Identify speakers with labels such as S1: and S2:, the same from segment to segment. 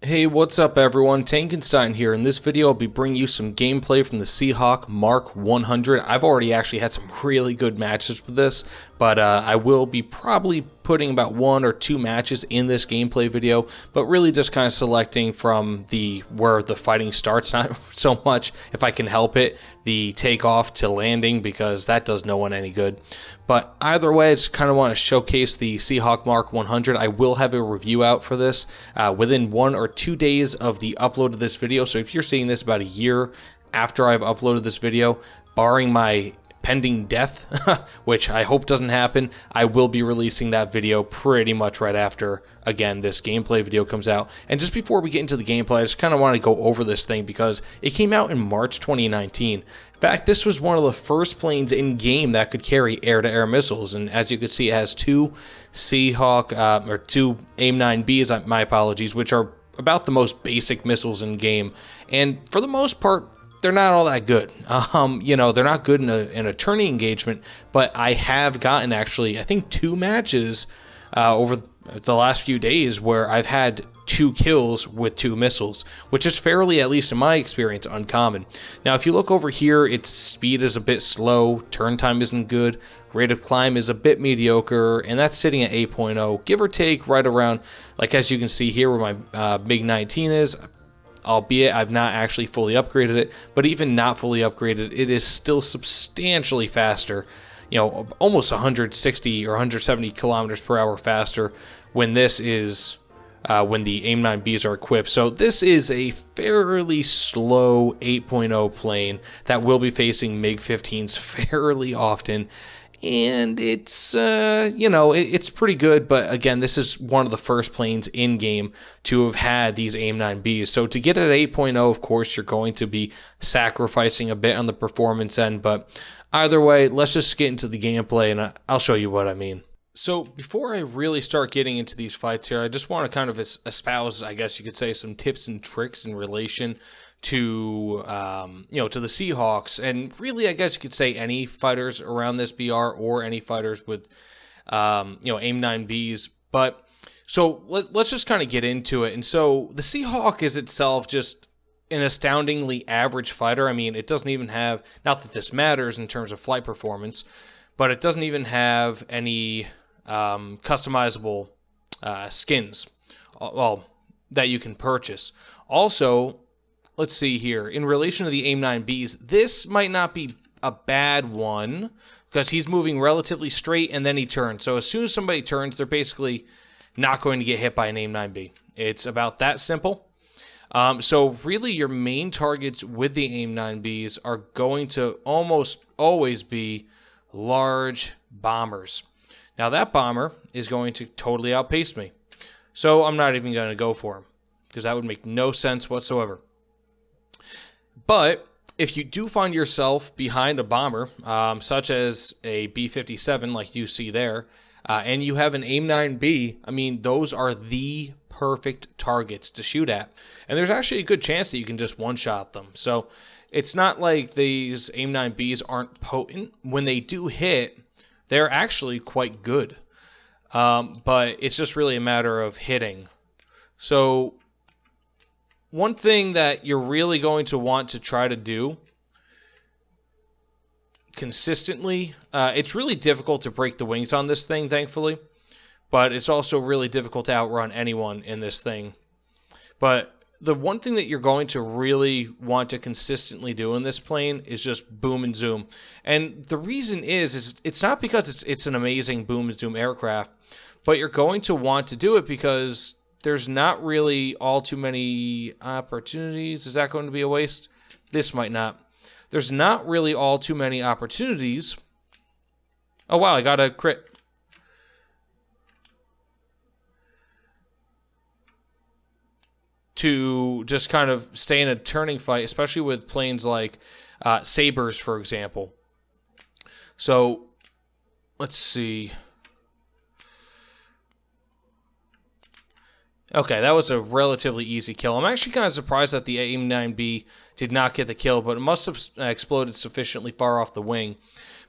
S1: Hey, what's up everyone? Tankenstein here. In this video, I'll be bringing you some gameplay from the Seahawk Mk.100. I've already actually had some really good matches with this, but I will be probably putting about 1 or 2 matches in this gameplay video, but really just kind of selecting from where the fighting starts, not so much, if I can help it, the takeoff to landing, because that does no one any good. But either way, I just kind of want to showcase the Seahawk Mk.100. I will have a review out for this within 1 or 2 days of the upload of this video. So if you're seeing this about a year after I've uploaded this video, barring my pending death, which I hope doesn't happen, I will be releasing that video pretty much right after, again, this gameplay video comes out. And just before we get into the gameplay, I just kind of want to go over this thing because it came out in March 2019. In fact, this was one of the first planes in game that could carry air-to-air missiles, and as you can see, it has 2 Seahawk, or 2 AIM-9Bs, my apologies, which are about the most basic missiles in game, and for the most part, they're not all that good. They're not good in a tourney engagement, but I have gotten actually, I think 2 matches over the last few days where I've had 2 kills with 2 missiles, which is fairly, at least in my experience, uncommon. Now, if you look over here, its speed is a bit slow, turn time isn't good, rate of climb is a bit mediocre, and that's sitting at 8.0, give or take right around, like as you can see here where my Mk.100 is, albeit I've not actually fully upgraded it, but even not fully upgraded, it is still substantially faster, almost 160 or 170 kilometers per hour faster when this is when the AIM-9Bs are equipped. So this is a fairly slow 8.0 plane that will be facing MiG-15s fairly often. And it's, it's pretty good, but again, this is one of the first planes in-game to have had these AIM-9Bs. So to get at 8.0, of course, you're going to be sacrificing a bit on the performance end, but either way, let's just get into the gameplay, and I'll show you what I mean. So before I really start getting into these fights here, I just want to kind of espouse, I guess you could say, some tips and tricks in relation to to the Seahawks, and really I guess you could say any fighters around this BR or any fighters with AIM-9Bs. But so let's just kind of get into it. And so the Seahawk is itself just an astoundingly average fighter. I mean, it doesn't even have, not that this matters in terms of flight performance, but it doesn't even have any customizable skins, well, that you can purchase. Also, let's see here, in relation to the AIM-9Bs, this might not be a bad one because he's moving relatively straight and then he turns. So as soon as somebody turns, they're basically not going to get hit by an AIM-9B. It's about that simple. So really your main targets with the AIM-9Bs are going to almost always be large bombers. Now that bomber is going to totally outpace me. So I'm not even going to go for him because that would make no sense whatsoever. But if you do find yourself behind a bomber, such as a B-57 like you see there, and you have an AIM-9B, I mean, those are the perfect targets to shoot at. And there's actually a good chance that you can just one-shot them. So it's not like these AIM-9Bs aren't potent. When they do hit, they're actually quite good. But it's just really a matter of hitting. So one thing that you're really going to want to try to do consistently, it's really difficult to break the wings on this thing, thankfully, but it's also really difficult to outrun anyone in this thing. But the one thing that you're going to really want to consistently do in this plane is just boom and zoom. And the reason is it's not because it's an amazing boom and zoom aircraft, but you're going to want to do it because there's not really all too many opportunities. Is that going to be a waste? This might not. There's not really all too many opportunities. Oh, wow, I got a crit. To just kind of stay in a turning fight, especially with planes like Sabres, for example. So, let's see. Okay, that was a relatively easy kill. I'm actually kind of surprised that the AIM-9B did not get the kill, but it must have exploded sufficiently far off the wing.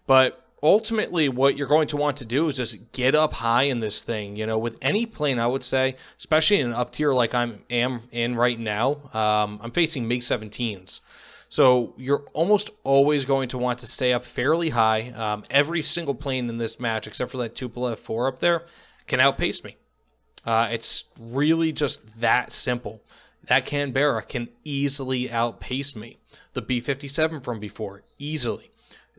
S1: But ultimately what you're going to want to do is just get up high in this thing. You know, with any plane, I would say, especially in an up tier like I am in right now, I'm facing Mk.100s. So you're almost always going to want to stay up fairly high. Every single plane in this match, except for that Tupolev 4 up there, can outpace me. It's really just that simple. That Canberra can easily outpace me. The B-57 from before, easily.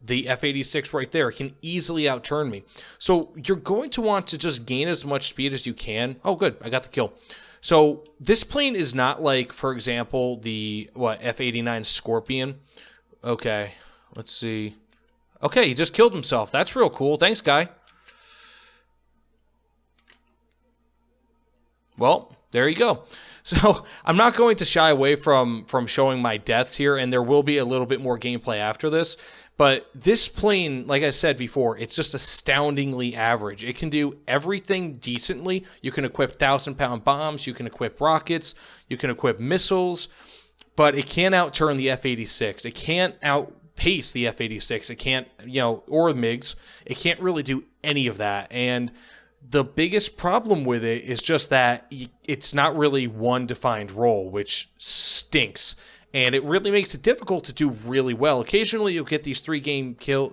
S1: The F-86 right there can easily outturn me. So you're going to want to just gain as much speed as you can. Oh, good. I got the kill. So this plane is not like, for example, the, F-89 Scorpion. Okay, let's see. Okay, he just killed himself. That's real cool. Thanks, guy. Well, there you go. So I'm not going to shy away from showing my deaths here, and there will be a little bit more gameplay after this. But this plane, like I said before, it's just astoundingly average. It can do everything decently. You can equip 1,000-pound bombs. You can equip rockets. You can equip missiles. But it can't outturn the F-86. It can't outpace the F-86. It can't, or MiGs. It can't really do any of that. And the biggest problem with it is just that it's not really one defined role, which stinks. And it really makes it difficult to do really well. Occasionally, you'll get these three kill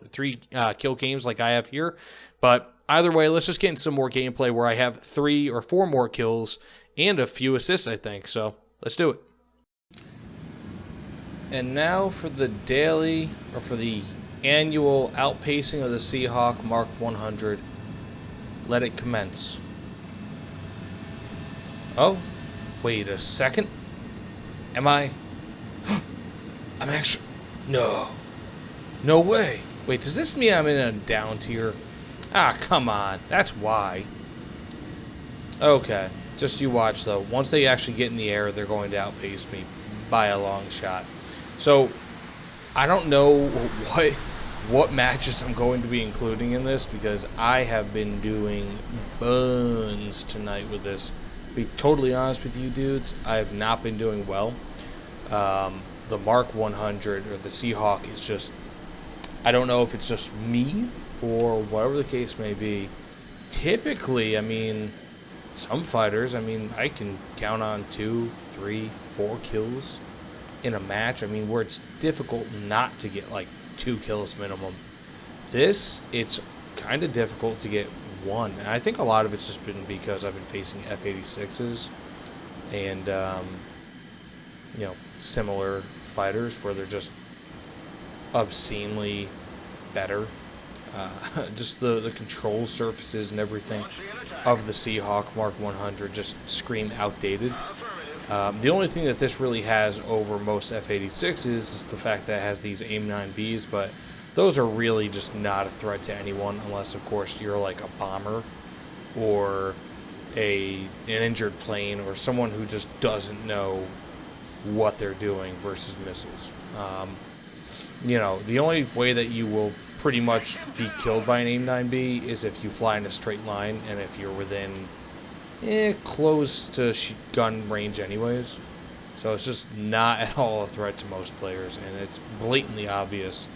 S1: games like I have here. But either way, let's just get into some more gameplay where I have 3 or 4 more kills and a few assists, I think. So let's do it. And now for the daily, or for the annual outpacing of the Seahawk Mk.100. Let it commence. Oh, wait a second. Am I... I'm actually... No way. Wait, does this mean I'm in a down tier? Ah, come on. That's why. Okay. Just you watch, though. Once they actually get in the air, they're going to outpace me by a long shot. So, I don't know what matches I'm going to be including in this, because I have been doing buns tonight with this. To be totally honest with you dudes, I have not been doing well. The Mk.100 or the Seahawk is just, I don't know if it's just me or whatever the case may be. Typically, I mean, some fighters, I mean, I can count on 2, 3, 4 kills in a match. I mean, where it's difficult not to get like 2 kills minimum. This, it's kind of difficult to get 1. And I think a lot of it's just been because I've been facing F-86s and, similar fighters where they're just obscenely better. Just the control surfaces and everything of the Seahawk Mk.100 just scream outdated. The only thing that this really has over most F-86s is the fact that it has these AIM-9Bs, but those are really just not a threat to anyone unless, of course, you're like a bomber or an injured plane or someone who just doesn't know what they're doing versus missiles. The only way that you will pretty much be killed by an AIM-9B is if you fly in a straight line and if you're within close to gun range anyways. So it's just not at all a threat to most players, and it's blatantly obvious.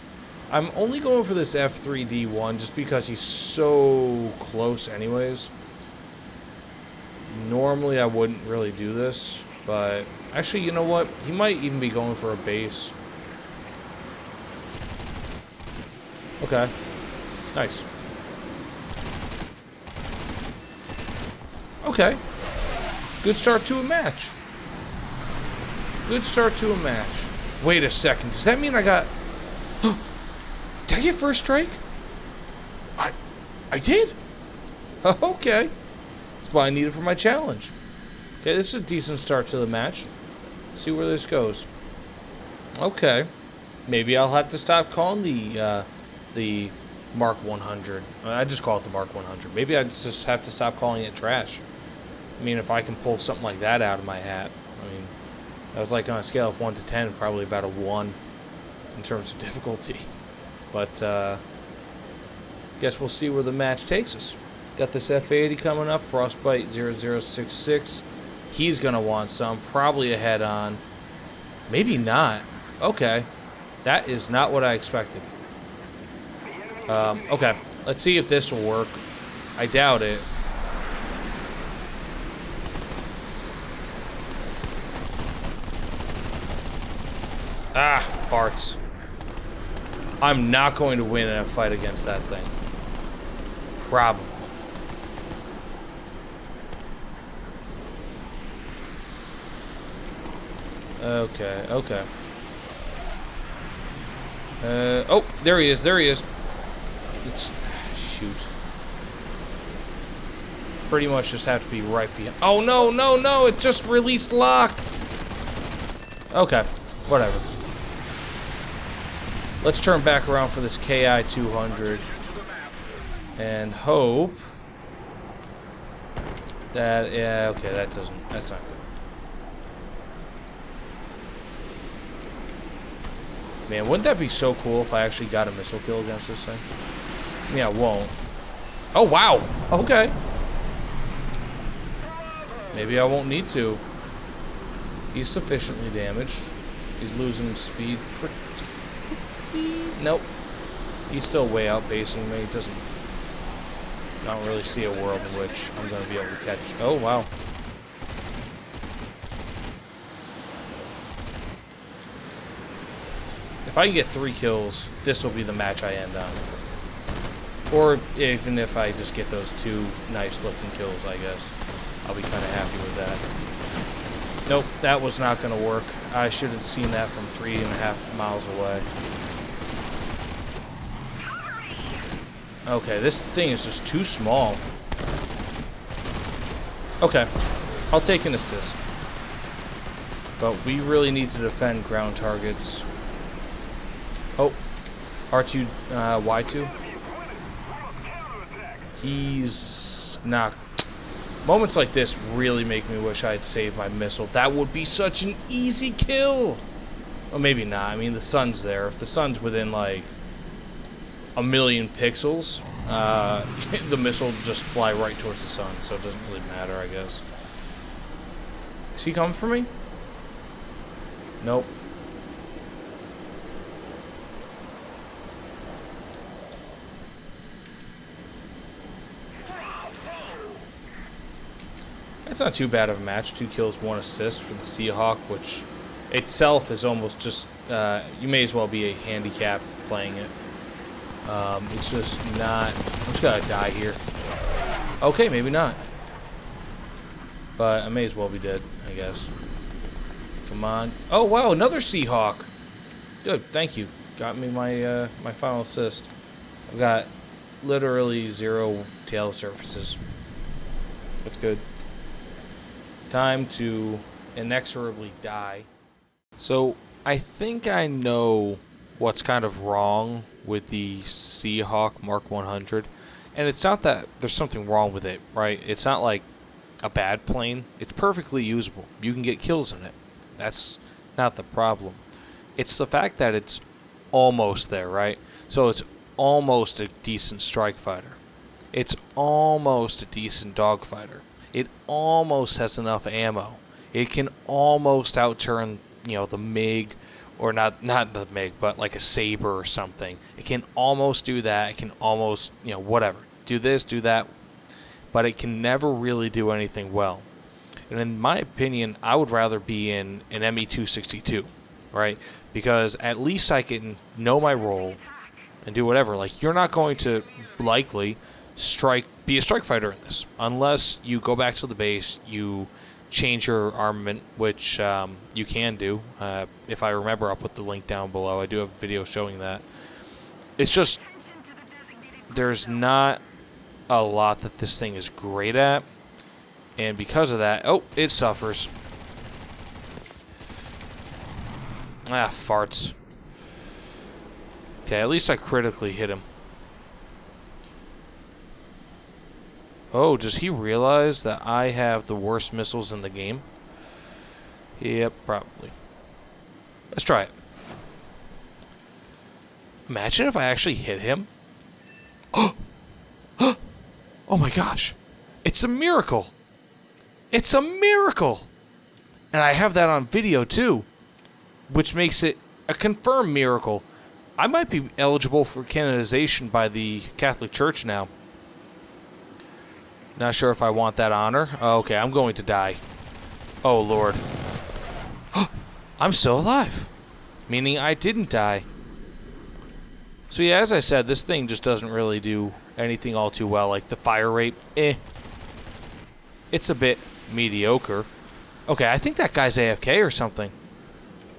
S1: I'm only going for this F3D1 just because he's so close anyways. Normally I wouldn't really do this, but actually, you know what? He might even be going for a base. Okay. Nice. Okay. Good start to a match. Good start to a match. Wait a second. Does that mean I got... Did I get first strike? I did? Okay. That's what I needed for my challenge. Okay, this is a decent start to the match. Let's see where this goes. Okay. Maybe I'll have to stop calling the Mk.100. I just call it the Mk.100. Maybe I just have to stop calling it trash. I mean, if I can pull something like that out of my hat. I mean, that was like on a scale of 1 to 10, probably about a 1 in terms of difficulty. But, guess we'll see where the match takes us. Got this F-80 coming up, Frostbite 0066. He's going to want some, probably a head-on. Maybe not. Okay. That is not what I expected. Okay, let's see if this will work. I doubt it. Ah, farts. I'm not going to win in a fight against that thing. Probably. Okay, okay. Oh, there he is, there he is. Let's shoot. Pretty much just have to be right behind. Oh, no, no, no, it just released lock. Okay, whatever. Let's turn back around for this Mk.100 and hope that, yeah, okay, that's not good. Man, wouldn't that be so cool if I actually got a missile kill against this thing? Yeah, I won't. Oh, wow. Okay. Maybe I won't need to. He's sufficiently damaged. He's losing speed. Nope. He's still way outpacing me. I don't really see a world in which I'm going to be able to catch. Oh, wow. If I can get 3 kills, this will be the match I end on. Or even if I just get those 2 nice looking kills, I guess. I'll be kind of happy with that. Nope, that was not going to work. I should have seen that from 3.5 miles away. Okay, this thing is just too small. Okay, I'll take an assist. But we really need to defend ground targets. Oh, R2, Y2. He's not. Moments like this really make me wish I had saved my missile. That would be such an easy kill. Well, maybe not. I mean, the sun's there. If the sun's within, like, 1,000,000 pixels, the missile will just fly right towards the sun, so it doesn't really matter, I guess. Is he coming for me? Nope. It's not too bad of a match. 2 kills, 1 assist for the Seahawk, which itself is almost just, you may as well be a handicap playing it. It's just not, I'm just gotta die here. Okay, maybe not. But I may as well be dead, I guess. Come on. Oh, wow, another Seahawk. Good, thank you. Got me my, my final assist. I've got literally 0 tail surfaces. That's good. Time to inexorably die. So, I think I know what's kind of wrong with the Seahawk Mk.100. And it's not that there's something wrong with it, right? It's not like a bad plane. It's perfectly usable. You can get kills in it. That's not the problem. It's the fact that it's almost there, right? So it's almost a decent strike fighter. It's almost a decent dogfighter. It almost has enough ammo. It can almost outturn, you know, the MiG, or not the MiG, but like a Saber or something. It can almost do that. It can almost, you know, whatever. Do this, do that. But it can never really do anything well. And in my opinion, I would rather be in an Me-262, right? Because at least I can know my role and do whatever. Like, you're not going to likely be a strike fighter in this unless you go back to the base, you change your armament, which you can do. If I remember, I'll put the link down below. I do have a video showing that. It's just there's not a lot that this thing is great at, and because of that, oh, it suffers. Ah, farts. Okay, at least I critically hit him. Oh, does he realize that I have the worst missiles in the game? Yep, probably. Let's try it. Imagine if I actually hit him. Oh my gosh. It's a miracle. It's a miracle. And I have that on video too, which makes it a confirmed miracle. I might be eligible for canonization by the Catholic Church now. Not sure if I want that honor. Oh, okay, I'm going to die. Oh, Lord. I'm still alive. Meaning I didn't die. So yeah, as I said, this thing just doesn't really do anything all too well. Like the fire rate, it's a bit mediocre. Okay, I think that guy's AFK or something.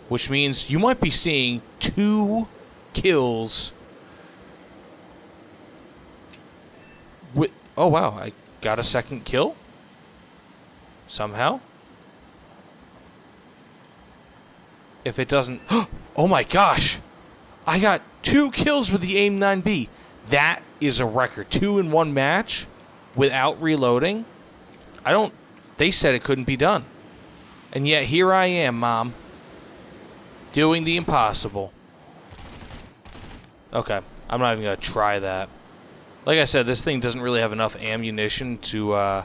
S1: Which means you might be seeing 2 kills. With, oh wow, I got a second kill? Somehow? If it doesn't... Oh my gosh! I got 2 kills with the AIM-9B. That is a record. 2 in 1 match without reloading. They said it couldn't be done. And yet here I am, Mom. Doing the impossible. Okay, I'm not even going to try that. Like I said, this thing doesn't really have enough ammunition to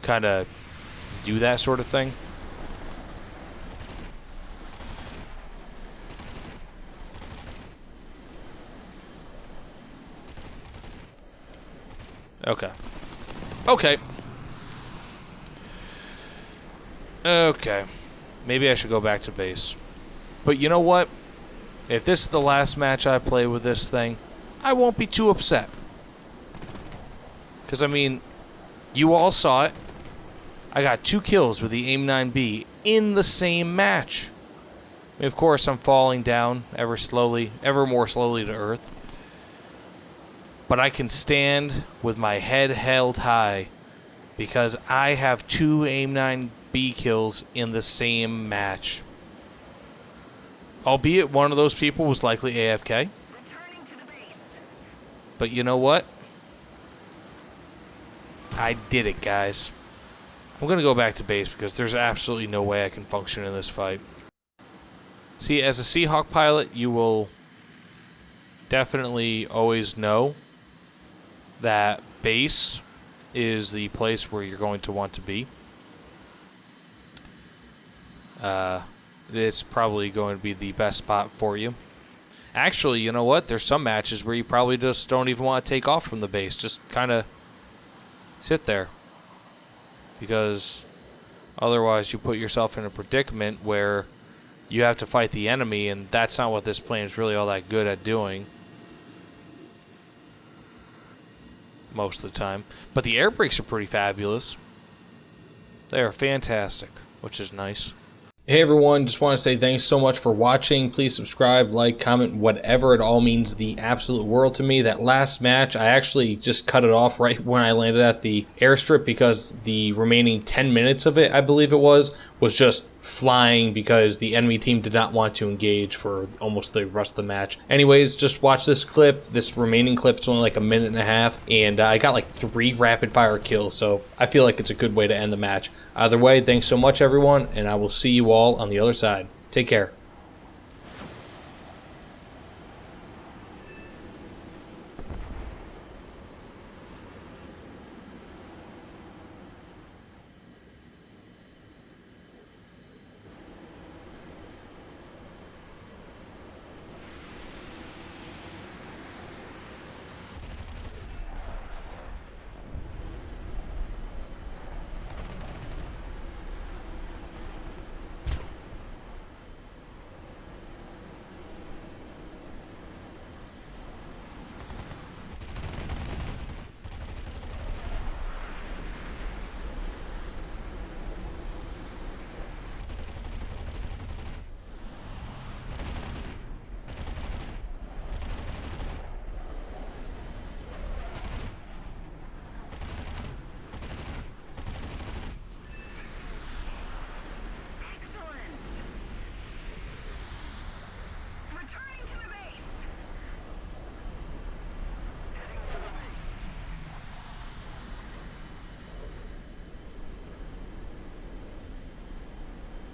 S1: kind of do that sort of thing. Okay. Okay. Okay. Maybe I should go back to base. But you know what? If this is the last match I play with this thing, I won't be too upset. Because, I mean, you all saw it. I got 2 kills with the AIM-9B in the same match. I mean, of course, I'm falling down ever more slowly to earth. But I can stand with my head held high because I have 2 AIM-9B kills in the same match. Albeit one of those people was likely AFK. But you know what? I did it, guys. I'm going to go back to base because there's absolutely no way I can function in this fight. See, as a Seahawk pilot, you will definitely always know that base is the place where you're going to want to be. It's probably going to be the best spot for you. Actually, you know what? There's some matches where you probably just don't even want to take off from the base. Just kind of sit there. Because otherwise you put yourself in a predicament where you have to fight the enemy, and that's not what this plane is really all that good at doing. Most of the time. But the air brakes are pretty fabulous. They are fantastic, which is nice. Hey everyone, just want to say thanks so much for watching. Please subscribe, like, comment, whatever. It all means the absolute world to me. That last match, I actually just cut it off right when I landed at the airstrip because the remaining 10 minutes of it, I believe it was just flying because the enemy team did not want to engage for almost the rest of the match. Anyways, just watch this clip. This remaining clip is only like a minute and a half, and I got like 3 rapid fire kills, so I feel like it's a good way to end the match. Either way, thanks so much everyone, and I will see you all on the other side. Take care.